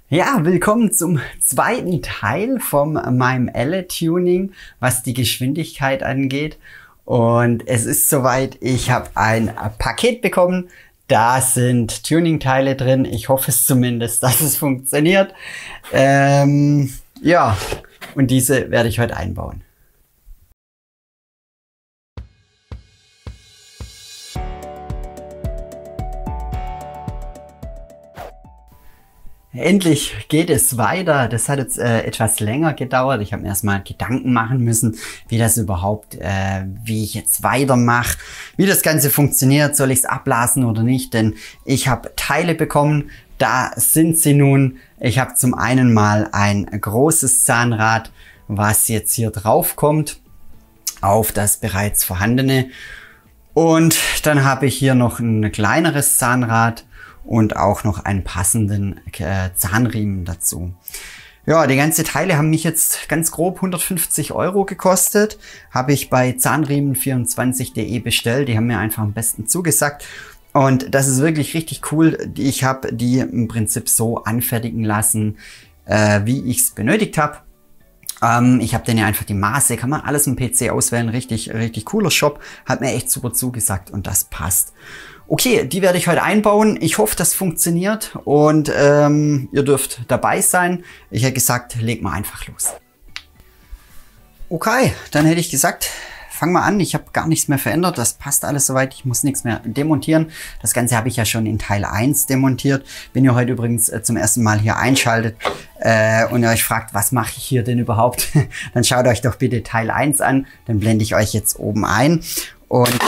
Ja, willkommen zum zweiten Teil von meinem Elle-Tuning, was die Geschwindigkeit angeht. Und es ist soweit, ich habe ein Paket bekommen. Da sind Tuning-Teile drin. Ich hoffe es zumindest, dass es funktioniert. Ja, und diese werde ich heute einbauen. Endlich geht es weiter. Das hat jetzt etwas länger gedauert. Ich habe mir erstmal Gedanken machen müssen, wie das überhaupt, wie ich jetzt weitermache, wie das Ganze funktioniert. Soll ich es abblasen oder nicht? Denn ich habe Teile bekommen. Da sind sie nun. Ich habe zum einen mal ein großes Zahnrad, was jetzt hier drauf kommt, auf das bereits vorhandene. Und dann habe ich hier noch ein kleineres Zahnrad und auch noch einen passenden Zahnriemen dazu. Ja, die ganzen Teile haben mich jetzt ganz grob 150 € gekostet. Habe ich bei zahnriemen24.de bestellt. Die haben mir einfach am besten zugesagt. Und das ist wirklich richtig cool. Ich habe die im Prinzip so anfertigen lassen, wie ich es benötigt habe. Ich habe dann ja einfach die Maße, kann man alles im PC auswählen. Richtig cooler Shop. Hat mir echt super zugesagt und das passt. Okay, die werde ich heute einbauen. Ich hoffe, das funktioniert und ihr dürft dabei sein. Ich hätte gesagt, leg mal einfach los. Okay, dann hätte ich gesagt, fang mal an. Ich habe gar nichts mehr verändert. Das passt alles soweit. Ich muss nichts mehr demontieren. Das Ganze habe ich ja schon in Teil 1 demontiert. Wenn ihr heute übrigens zum ersten Mal hier einschaltet und ihr euch fragt, was mache ich hier denn überhaupt, dann schaut euch doch bitte Teil 1 an. Dann blende ich euch jetzt oben ein. Und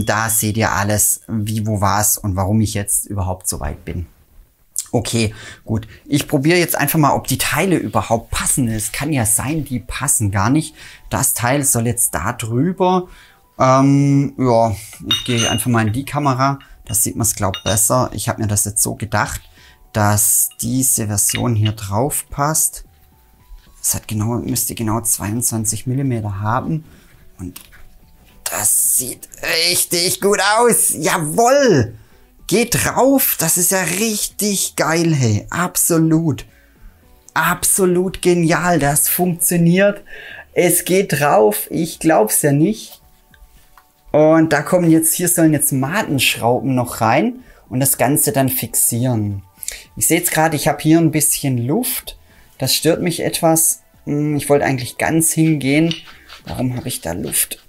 da seht ihr alles, wie, wo, was und warum ich jetzt überhaupt so weit bin. Okay, gut. Ich probiere jetzt einfach mal, ob die Teile überhaupt passen. Es kann ja sein, die passen gar nicht. Das Teil soll jetzt da drüber. Ja, ich gehe einfach mal in die Kamera. Da sieht man es, glaube ich, besser. Ich habe mir das jetzt so gedacht, dass diese Version hier drauf passt. Es hat genau, müsste genau 22 mm haben. Und das sieht richtig gut aus. Jawohl. Geht drauf. Das ist ja richtig geil, hey. Absolut. Absolut genial. Das funktioniert. Es geht drauf. Ich glaub's ja nicht. Und da kommen jetzt, hier sollen jetzt Matenschrauben noch rein und das Ganze dann fixieren. Ich sehe jetzt gerade, ich habe hier ein bisschen Luft. Das stört mich etwas. Ich wollte eigentlich ganz hingehen. Warum habe ich da Luft?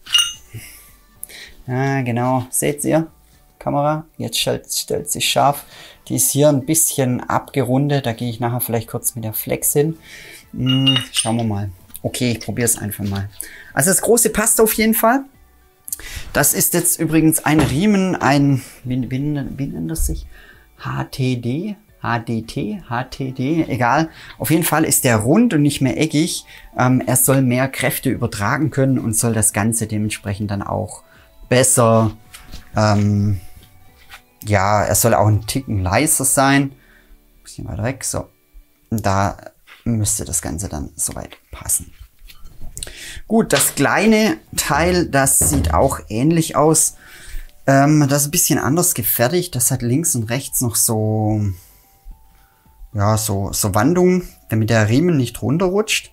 Ja, genau. Seht ihr? Kamera. Jetzt stellt sich scharf. Die ist hier ein bisschen abgerundet. Da gehe ich nachher vielleicht kurz mit der Flex hin. Schauen wir mal. Okay, ich probiere es einfach mal. Also das große passt auf jeden Fall. Das ist jetzt übrigens ein Riemen, wie nennt das sich? HTD? HDT, HTD, egal. Auf jeden Fall ist der rund und nicht mehr eckig. Er soll mehr Kräfte übertragen können und soll das Ganze dementsprechend dann auch besser, ja, er soll auch ein Ticken leiser sein. Bisschen weiter weg, so. Da müsste das Ganze dann soweit passen. Gut, das kleine Teil, das sieht auch ähnlich aus. Das ist ein bisschen anders gefertigt. Das hat links und rechts noch so, ja, so Wandungen, damit der Riemen nicht runterrutscht.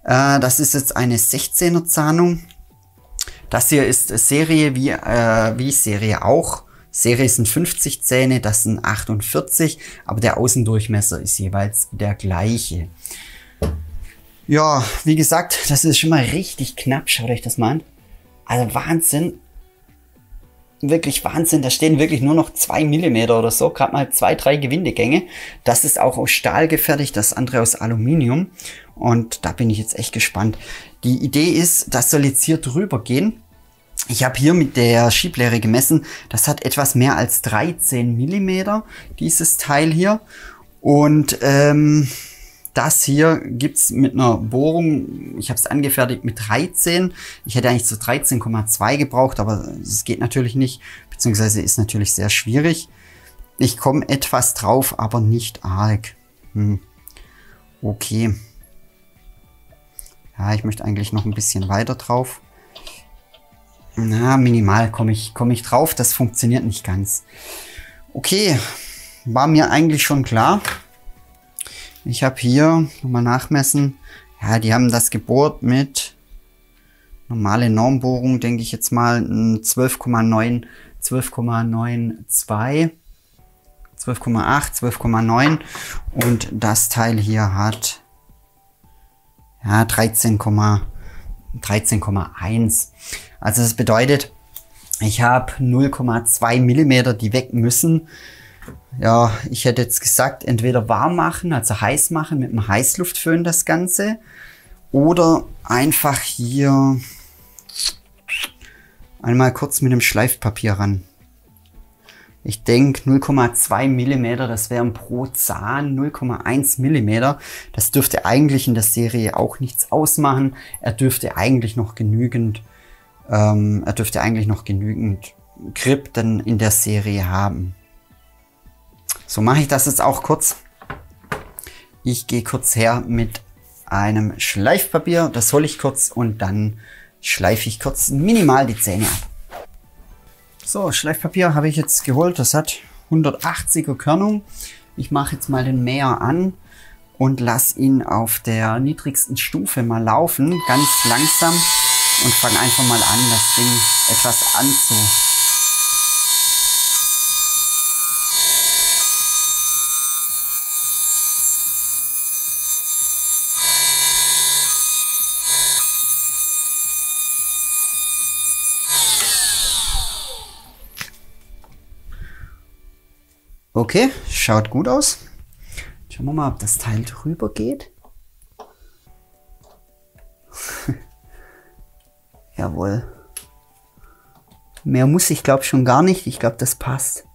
Das ist jetzt eine 16er Zahnung. Das hier ist Serie wie Serie auch. Serie sind 50 Zähne, das sind 48, aber der Außendurchmesser ist jeweils der gleiche. Ja, wie gesagt, das ist schon mal richtig knapp. Schaut euch das mal an. Also Wahnsinn. Wirklich Wahnsinn. Da stehen wirklich nur noch 2 mm oder so. Gerade mal 2-3 Gewindegänge. Das ist auch aus Stahl gefertigt, das andere aus Aluminium. Und da bin ich jetzt echt gespannt. Die Idee ist, das soll jetzt hier drüber gehen. Ich habe hier mit der Schieblehre gemessen. Das hat etwas mehr als 13 mm, dieses Teil hier. Und das hier gibt's mit einer Bohrung, ich habe es angefertigt mit 13. Ich hätte eigentlich so 13,2 gebraucht, aber es geht natürlich nicht, beziehungsweise ist natürlich sehr schwierig. Ich komme etwas drauf, aber nicht arg. Okay. Ja, ich möchte eigentlich noch ein bisschen weiter drauf. Na, minimal komme ich drauf, das funktioniert nicht ganz. Okay, war mir eigentlich schon klar. Ich habe hier, nochmal nachmessen, ja, die haben das gebohrt mit normale Normbohrung, denke ich jetzt mal, 12,9, 12,92, 12,8, 12,9 und das Teil hier hat ja 13,1. Also das bedeutet, ich habe 0,2 Millimeter, die weg müssen. Ja, ich hätte jetzt gesagt, entweder warm machen, also heiß machen mit einem Heißluftföhn das Ganze. Oder einfach hier einmal kurz mit dem Schleifpapier ran. Ich denke 0,2 Millimeter, das wären pro Zahn 0,1 Millimeter. Das dürfte eigentlich in der Serie auch nichts ausmachen. Er dürfte eigentlich noch genügend Grip dann in der Serie haben. So mache ich das jetzt auch kurz. Ich gehe kurz her mit einem Schleifpapier, das hole ich kurz und dann schleife ich kurz minimal die Zähne ab. So, Schleifpapier habe ich jetzt geholt, das hat 180er Körnung. Ich mache jetzt mal den Mäher an und lasse ihn auf der niedrigsten Stufe mal laufen, ganz langsam und fange einfach mal an, das Ding etwas Okay, schaut gut aus. Schauen wir mal, ob das Teil drüber geht. Jawohl. Mehr muss ich glaube schon gar nicht. Ich glaube, das passt.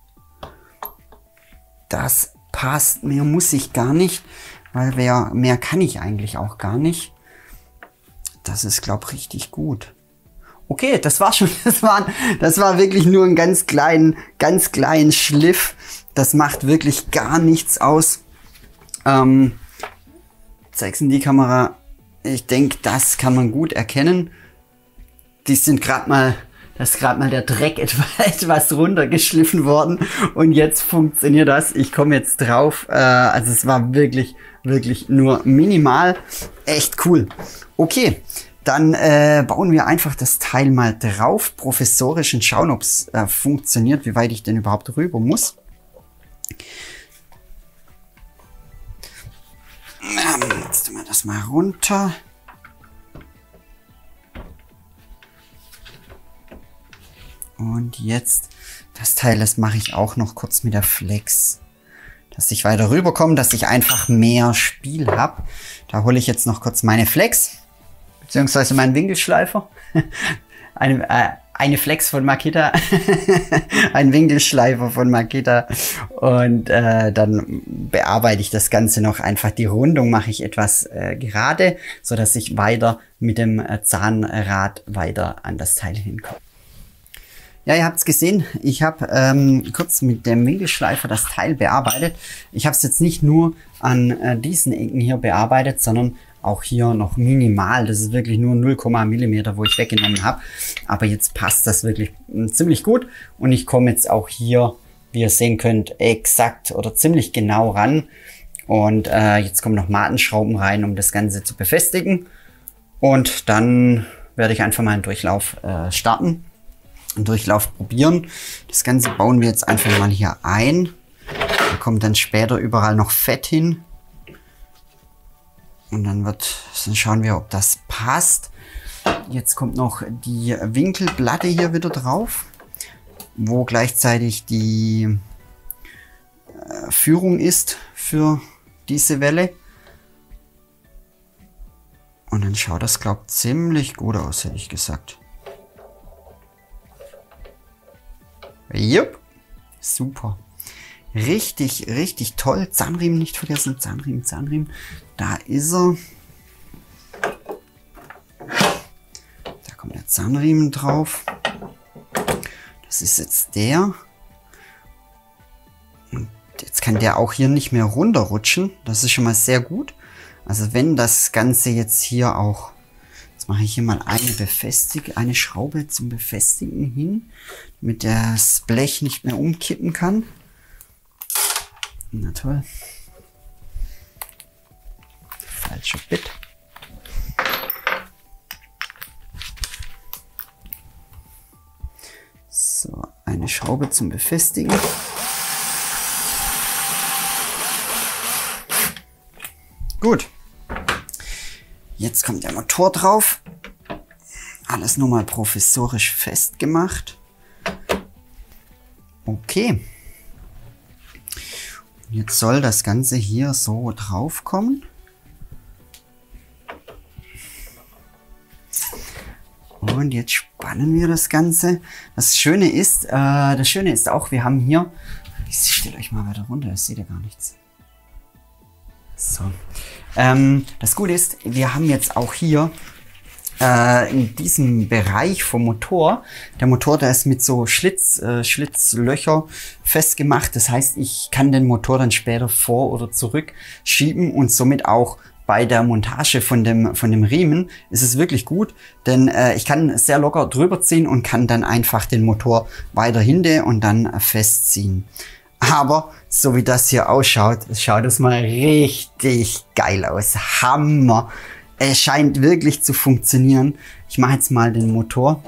Das passt. Mehr muss ich gar nicht, weil mehr kann ich eigentlich auch gar nicht. Das ist, glaube ich, richtig gut. Okay, das war schon, das war wirklich nur ein ganz kleinen Schliff. Das macht wirklich gar nichts aus. Zeig's in die Kamera. Ich denke, das kann man gut erkennen. Die sind da ist gerade mal der Dreck etwas runtergeschliffen worden und jetzt funktioniert das. Ich komme jetzt drauf. Also es war wirklich nur minimal. Echt cool. Okay. Dann bauen wir einfach das Teil mal drauf, professorisch, und schauen, ob es funktioniert, wie weit ich denn überhaupt rüber muss. Jetzt tun wir das mal runter. Und jetzt das Teil, das mache ich auch noch kurz mit der Flex, dass ich weiter rüberkomme, dass ich einfach mehr Spiel habe. Da hole ich jetzt noch kurz meine Flex. Beziehungsweise meinen Winkelschleifer. Eine Flex von Makita. Ein Winkelschleifer von Makita. Und dann bearbeite ich das Ganze noch. Einfach die Rundung mache ich etwas gerade, so dass ich weiter mit dem Zahnrad weiter an das Teil hinkomme. Ja, ihr habt es gesehen, ich habe kurz mit dem Winkelschleifer das Teil bearbeitet. Ich habe es jetzt nicht nur an diesen Ecken hier bearbeitet, sondern auch hier noch minimal. Das ist wirklich nur 0, Millimeter, wo ich weggenommen habe. Aber jetzt passt das wirklich ziemlich gut. Und ich komme jetzt auch hier, wie ihr sehen könnt, exakt oder ziemlich genau ran. Und jetzt kommen noch Matenschrauben rein, um das Ganze zu befestigen. Und dann werde ich einfach mal einen Durchlauf starten. Einen Durchlauf probieren. Das Ganze bauen wir jetzt einfach mal hier ein. Da kommt dann später überall noch Fett hin. Und dann schauen wir, ob das passt. Jetzt kommt noch die Winkelplatte hier wieder drauf, wo gleichzeitig die Führung ist für diese Welle. Und dann schaut das, glaube ich, ziemlich gut aus, hätte ich gesagt. Jupp, super. Richtig toll. Zahnriemen nicht vergessen. Zahnriemen. Da ist er. Da kommt der Zahnriemen drauf. Das ist jetzt der. Und jetzt kann der auch hier nicht mehr runterrutschen. Das ist schon mal sehr gut. Also wenn das Ganze jetzt hier auch... Jetzt mache ich hier mal eine Schraube zum Befestigen hin, damit das Blech nicht mehr umkippen kann. Na toll. Falscher Bit. So, eine Schraube zum Befestigen. Gut. Jetzt kommt der Motor drauf. Alles nur mal provisorisch festgemacht. Okay. Jetzt soll das Ganze hier so drauf kommen. Und jetzt spannen wir das Ganze. Das Schöne ist auch, wir haben hier, ich stelle euch mal weiter runter, das seht ihr gar nichts. So. Das Gute ist, wir haben jetzt auch hier in diesem Bereich vom Motor, der Motor, der ist mit so Schlitzlöcher festgemacht. Das heißt, ich kann den Motor dann später vor- oder zurück schieben und somit auch bei der Montage von dem Riemen ist es wirklich gut, denn ich kann sehr locker drüber ziehen und kann dann einfach den Motor weiter hinten und dann festziehen. Aber so wie das hier ausschaut, schaut es mal richtig geil aus. Hammer! Es scheint wirklich zu funktionieren. Ich mache jetzt mal den Motor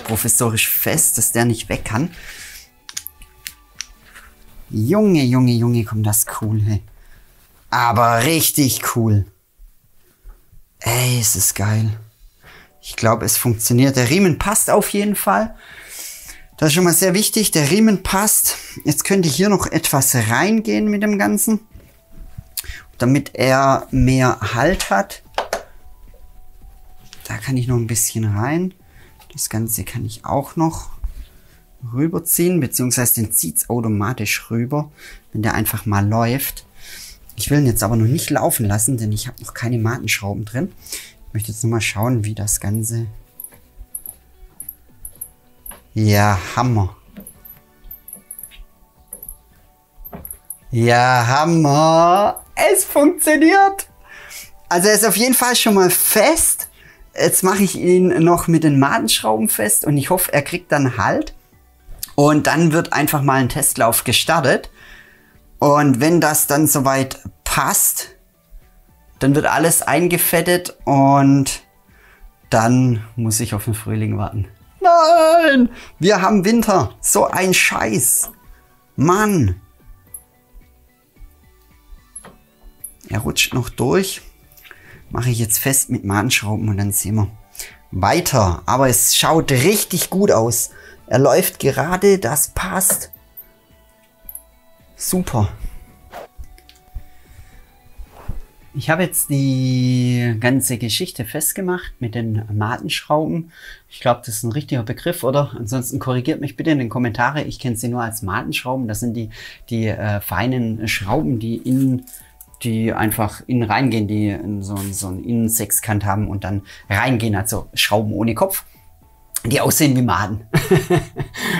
provisorisch fest, dass der nicht weg kann. Junge, Junge, Junge, kommt das cool, hey. Aber richtig cool. Ey, ist es geil. Ich glaube, es funktioniert. Der Riemen passt auf jeden Fall. Das ist schon mal sehr wichtig. Der Riemen passt. Jetzt könnte hier noch etwas reingehen mit dem Ganzen, damit er mehr Halt hat. Da kann ich noch ein bisschen rein. Das Ganze kann ich auch noch rüberziehen, beziehungsweise den zieht es automatisch rüber, wenn der einfach mal läuft. Ich will ihn jetzt aber noch nicht laufen lassen, denn ich habe noch keine Matenschrauben drin. Ich möchte jetzt noch mal schauen, wie das Ganze... Ja, Hammer. Ja, Hammer. Es funktioniert. Also er ist auf jeden Fall schon mal fest. Jetzt mache ich ihn noch mit den Matenschrauben fest und ich hoffe, er kriegt dann Halt. Und dann wird einfach mal ein Testlauf gestartet. Und wenn das dann soweit passt, dann wird alles eingefettet und dann muss ich auf den Frühling warten. Nein! Wir haben Winter. So ein Scheiß. Mann. Er rutscht noch durch. Mache ich jetzt fest mit Matenschrauben und dann sehen wir weiter. Aber es schaut richtig gut aus. Er läuft gerade, das passt. Super. Ich habe jetzt die ganze Geschichte festgemacht mit den Matenschrauben. Ich glaube, das ist ein richtiger Begriff, oder? Ansonsten korrigiert mich bitte in den Kommentaren. Ich kenne sie nur als Matenschrauben. Das sind die feinen Schrauben, die einfach innen reingehen, die so einen Innensechskant haben und dann reingehen. Also Schrauben ohne Kopf, die aussehen wie Maden.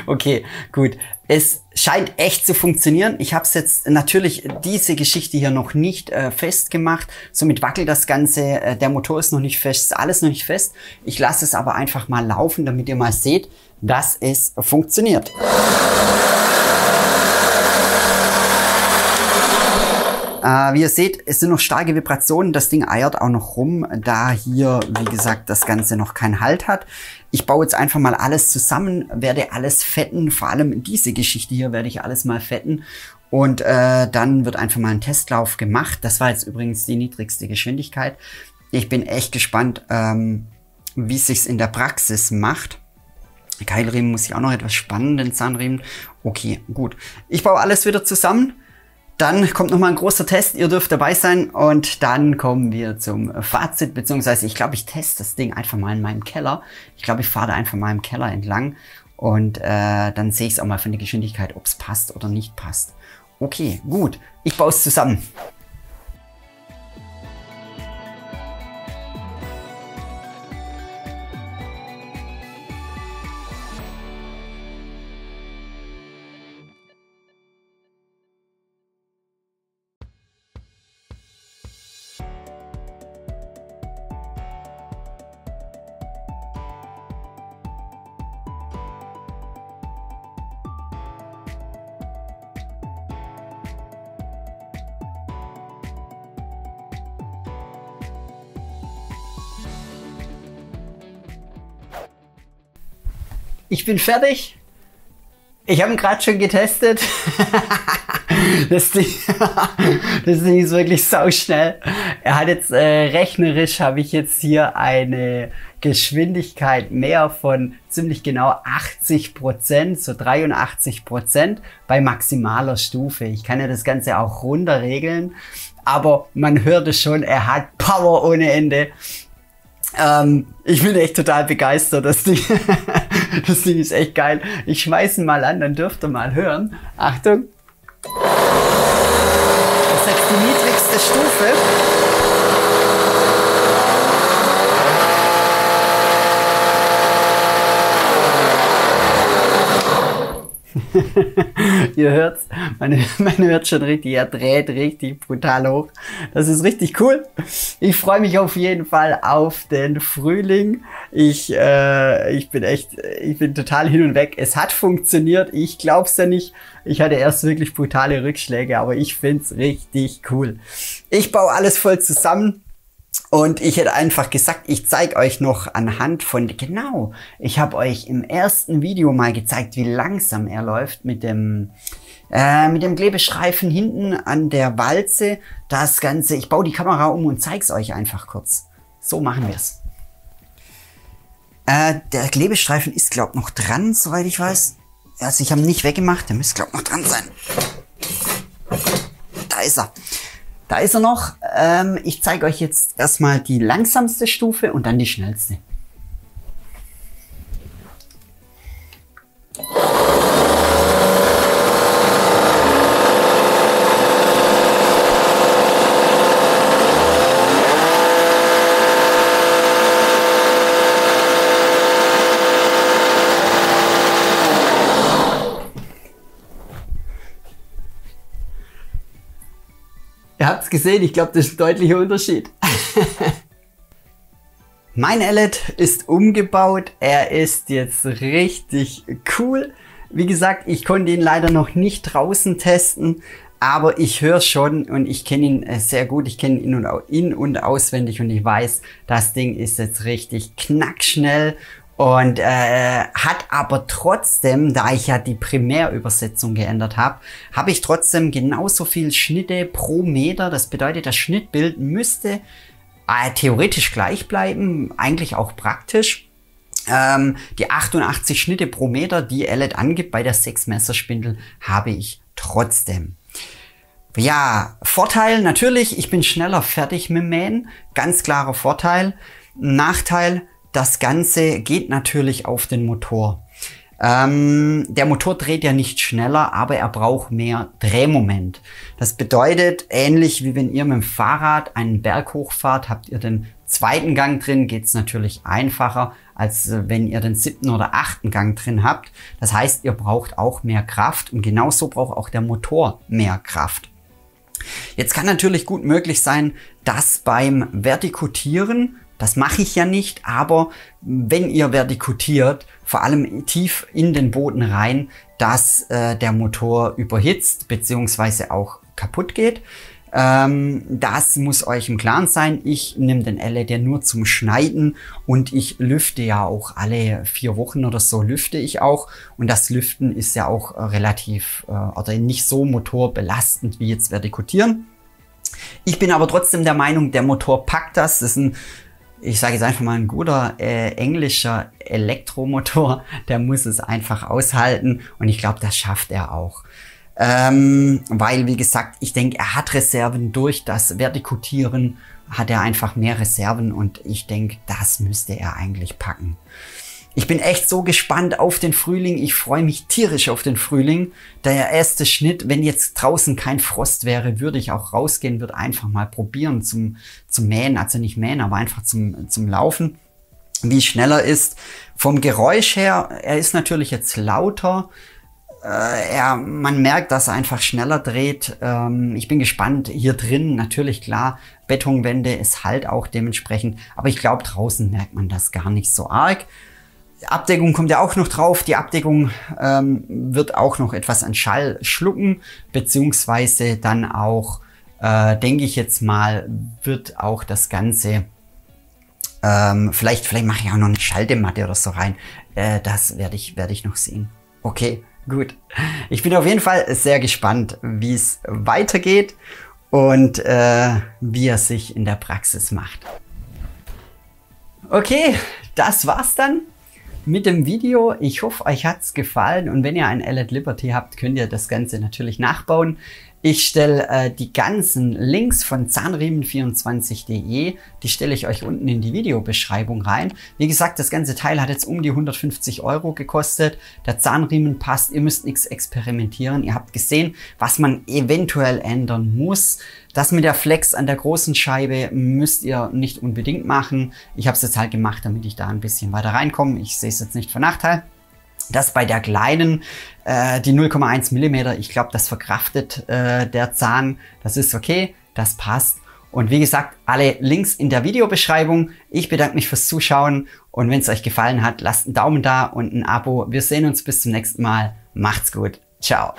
Okay, gut. Es scheint echt zu funktionieren. Ich habe es jetzt natürlich diese Geschichte hier noch nicht festgemacht. Somit wackelt das Ganze. Der Motor ist noch nicht fest, ist alles noch nicht fest. Ich lasse es aber einfach mal laufen, damit ihr mal seht, dass es funktioniert. Wie ihr seht, es sind noch starke Vibrationen. Das Ding eiert auch noch rum, da hier, wie gesagt, das Ganze noch keinen Halt hat. Ich baue jetzt einfach mal alles zusammen, werde alles fetten. Vor allem diese Geschichte hier werde ich alles mal fetten. Und dann wird einfach mal ein Testlauf gemacht. Das war jetzt übrigens die niedrigste Geschwindigkeit. Ich bin echt gespannt, wie es sich in der Praxis macht. Keilriemen muss ich auch noch etwas spannen, den Zahnriemen. Okay, gut. Ich baue alles wieder zusammen. Dann kommt nochmal ein großer Test, ihr dürft dabei sein und dann kommen wir zum Fazit, beziehungsweise ich glaube, ich teste das Ding einfach mal in meinem Keller. Ich glaube, ich fahre da einfach mal im Keller entlang und dann sehe ich es auch mal von der Geschwindigkeit, ob es passt oder nicht passt. Okay, gut, ich baue es zusammen. ich bin fertig. Ich habe ihn gerade schon getestet. Das Ding ist wirklich sauschnell. Er hat jetzt rechnerisch habe ich jetzt hier eine Geschwindigkeit mehr von ziemlich genau 80%, so 83% bei maximaler Stufe. Ich kann ja das Ganze auch runterregeln, aber man hört es schon, er hat Power ohne Ende. Ich bin echt total begeistert. Das Ding ist echt geil. Ich schmeiß ihn mal an, dann dürft ihr mal hören. Achtung. Das ist jetzt die niedrigste Stufe. Ihr hört's, man hört schon richtig, er dreht richtig brutal hoch. Das ist richtig cool. Ich freue mich auf jeden Fall auf den Frühling. Ich bin total hin und weg. Es hat funktioniert. Ich glaub's ja nicht. Ich hatte erst wirklich brutale Rückschläge, aber ich find's richtig cool. Ich baue alles voll zusammen. Und ich hätte einfach gesagt, ich zeige euch noch anhand von, genau, ich habe euch im ersten Video mal gezeigt, wie langsam er läuft mit dem Klebestreifen hinten an der Walze. Das Ganze, ich baue die Kamera um und zeige es euch einfach kurz. So machen wir es. Der Klebestreifen ist, glaube ich, noch dran, soweit ich weiß. Also ich habe ihn nicht weggemacht, der müsste, glaube ich, noch dran sein. Da ist er. Da ist er noch. Ich zeige euch jetzt erstmal die langsamste Stufe und dann die schnellste. Ihr habt es gesehen, ich glaube, das ist ein deutlicher Unterschied. Mein Ellet ist umgebaut, er ist jetzt richtig cool. Wie gesagt, ich konnte ihn leider noch nicht draußen testen, aber ich höre schon und ich kenne ihn sehr gut. Ich kenne ihn in- und auswendig und ich weiß, das Ding ist jetzt richtig knackschnell. Und hat aber trotzdem, da ich ja die Primärübersetzung geändert habe, habe ich trotzdem genauso viel Schnitte pro Meter. Das bedeutet, das Schnittbild müsste theoretisch gleich bleiben, eigentlich auch praktisch. Die 88 Schnitte pro Meter, die Ellet angibt bei der 6 Messerspindel, habe ich trotzdem. Ja, Vorteil natürlich, ich bin schneller fertig mit dem Mähen. Ganz klarer Vorteil. Nachteil, das Ganze geht natürlich auf den Motor. Der Motor dreht ja nicht schneller, aber er braucht mehr Drehmoment. Das bedeutet, ähnlich wie wenn ihr mit dem Fahrrad einen Berg hochfahrt, habt ihr den zweiten Gang drin, geht es natürlich einfacher, als wenn ihr den 7. oder 8. Gang drin habt. Das heißt, ihr braucht auch mehr Kraft und genauso braucht auch der Motor mehr Kraft. Jetzt kann natürlich gut möglich sein, dass beim Vertikutieren, das mache ich ja nicht, aber wenn ihr vertikutiert, vor allem tief in den Boden rein, dass der Motor überhitzt bzw. auch kaputt geht. Das muss euch im Klaren sein. Ich nehme den Ellet ja nur zum Schneiden und ich lüfte ja auch alle 4 Wochen oder so lüfte ich auch. Und das Lüften ist ja auch relativ oder nicht so motorbelastend wie jetzt vertikutieren. Ich bin aber trotzdem der Meinung, der Motor packt das. Das ist ein, ich sage jetzt einfach mal, ein guter englischer Elektromotor, der muss es einfach aushalten und ich glaube, das schafft er auch. Weil, wie gesagt, ich denke, er hat Reserven durch das Vertikutieren, hat er einfach mehr Reserven und ich denke, das müsste er eigentlich packen. Ich bin echt so gespannt auf den Frühling. Ich freue mich tierisch auf den Frühling. Der erste Schnitt, wenn jetzt draußen kein Frost wäre, würde ich auch rausgehen, würde einfach mal probieren zum Mähen. Also nicht mähen, aber einfach zum Laufen, wie schneller ist. Vom Geräusch her, er ist natürlich jetzt lauter. Man merkt, dass er einfach schneller dreht. Ich bin gespannt. Hier drin, natürlich klar, Betonwände, es halt auch dementsprechend. Aber ich glaube, draußen merkt man das gar nicht so arg. Die Abdeckung kommt ja auch noch drauf. Die Abdeckung wird auch noch etwas an Schall schlucken, beziehungsweise dann auch, denke ich jetzt mal, wird auch das Ganze Vielleicht mache ich auch noch eine Schaltematte oder so rein. Das werde ich noch sehen. Okay, gut. Ich bin auf jeden Fall sehr gespannt, wie es weitergeht und wie er sich in der Praxis macht. Okay, das war's dann mit dem Video. Ich hoffe, euch hat's gefallen, und wenn ihr ein LED Liberty habt, könnt ihr das Ganze natürlich nachbauen. Ich stelle die ganzen Links von Zahnriemen24.de, die stelle ich euch unten in die Videobeschreibung rein. Wie gesagt, das ganze Teil hat jetzt um die 150 € gekostet. Der Zahnriemen passt, ihr müsst nichts experimentieren. Ihr habt gesehen, was man eventuell ändern muss. Das mit der Flex an der großen Scheibe müsst ihr nicht unbedingt machen. Ich habe es jetzt halt gemacht, damit ich da ein bisschen weiter reinkomme. Ich sehe es jetzt nicht für Nachteil. Das bei der kleinen, die 0,1 mm, ich glaube, das verkraftet der Zahn. Das ist okay, das passt. Und wie gesagt, alle Links in der Videobeschreibung. Ich bedanke mich fürs Zuschauen, und wenn es euch gefallen hat, lasst einen Daumen da und ein Abo. Wir sehen uns bis zum nächsten Mal. Macht's gut. Ciao.